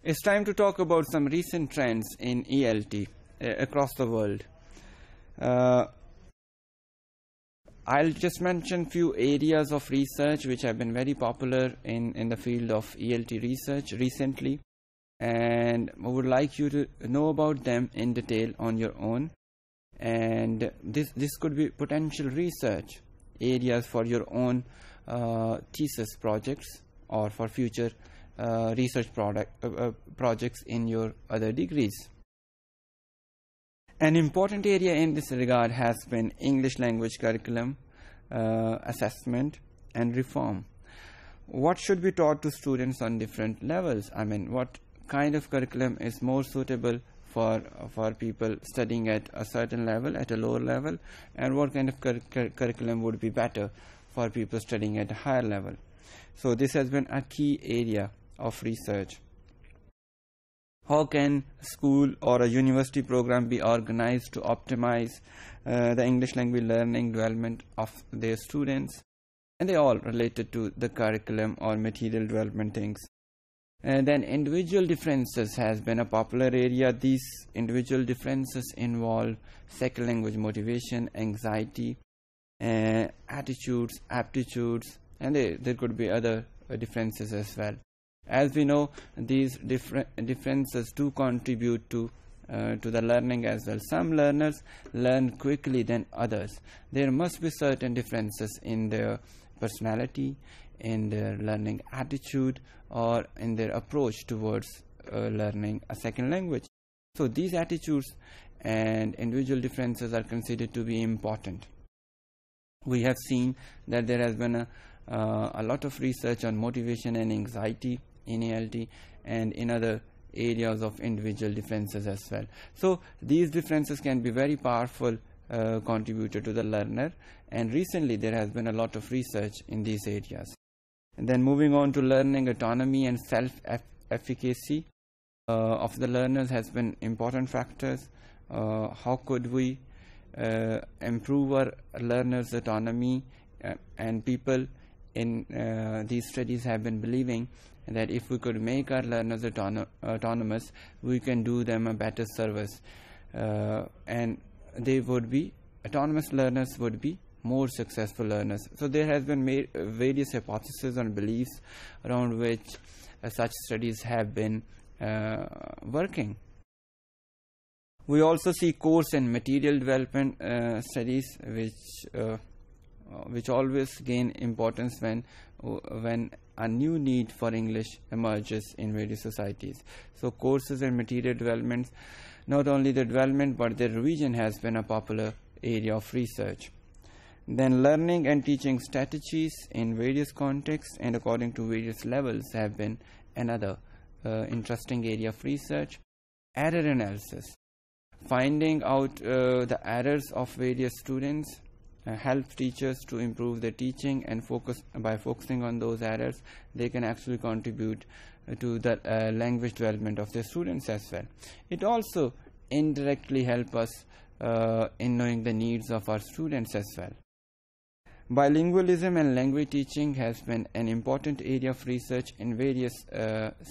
It's time to talk about some recent trends in ELT across the world. I'll just mention few areas of research which have been very popular in the field of ELT research recently, and I would like you to know about them in detail on your own. And this could be potential research areas for your own thesis projects or for future research projects in your other degrees. An important area in this regard has been English language curriculum assessment and reform. What should be taught to students on different levels? I mean, what kind of curriculum is more suitable for people studying at a certain level, at a lower level, and what kind of curriculum would be better for people studying at a higher level? So this has been a key area of research. How can a school or a university program be organized to optimize the English language learning development of their students? And they all related to the curriculum or material development things. And then individual differences has been a popular area. These individual differences involve second language motivation, anxiety, attitudes, aptitudes, and there could be other differences as well. As we know, these differences do contribute to the learning as well. Some learners learn quickly than others. There must be certain differences in their personality, in their learning attitude, or in their approach towards learning a second language. So these attitudes and individual differences are considered to be important. We have seen that there has been a lot of research on motivation and anxiety in ELT and in other areas of individual differences as well. So these differences can be very powerful contributor to the learner, and recently there has been a lot of research in these areas. And then moving on to learning autonomy and self-efficacy of the learners has been important factors. How could we improve our learners' autonomy? And people in these studies have been believing that if we could make our learners autonomous, we can do them a better service, and they would be autonomous learners would be more successful learners. So there has been various hypotheses and beliefs around which such studies have been working. We also see course and material development studies which always gain importance when a new need for English emerges in various societies. So courses and material developments, not only the development but the revision has been a popular area of research. Then learning and teaching strategies in various contexts and according to various levels have been another interesting area of research. Error analysis, finding out the errors of various students help teachers to improve their teaching, and by focusing on those errors they can actually contribute to the language development of their students as well. It also indirectly helps us in knowing the needs of our students as well. Bilingualism and language teaching has been an important area of research in various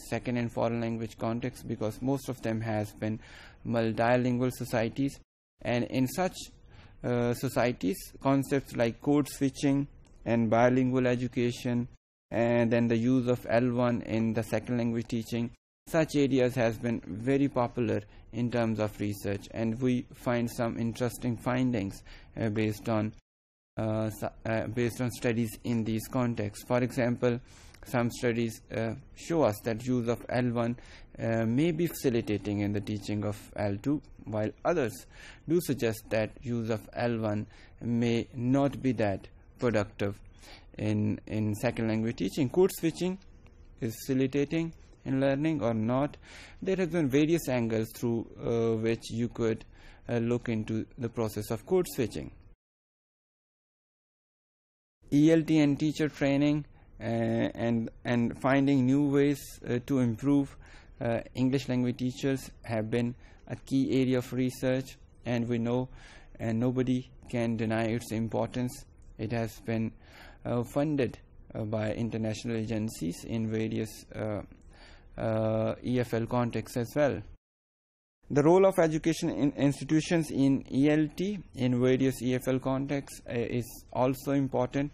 second and foreign language contexts, because most of them has been multilingual societies, and in such societies concepts like code switching and bilingual education, and then the use of L1 in the second language teaching, such areas has been very popular in terms of research, and we find some interesting findings based on studies in these contexts. For example, some studies show us that use of L1 may be facilitating in the teaching of L2, while others do suggest that use of L1 may not be that productive in second language teaching. Code switching is facilitating in learning or not. There has been various angles through which you could look into the process of code switching. ELT and teacher training and finding new ways to improve English language teachers have been a key area of research, and we know and nobody can deny its importance. It has been funded by international agencies in various EFL context as well. The role of education in institutions in ELT in various EFL contexts is also important.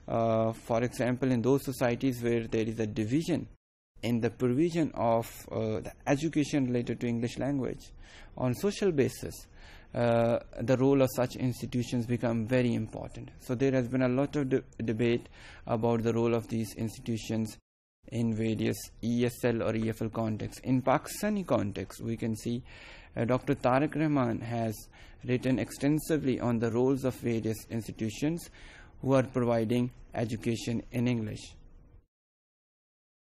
For example, in those societies where there is a division in the provision of the education related to English language on social basis, the role of such institutions become very important. So there has been a lot of debate about the role of these institutions in various ESL or EFL contexts. In Pakistani context, we can see Dr. Tariq Rahman has written extensively on the roles of various institutions who are providing education in English.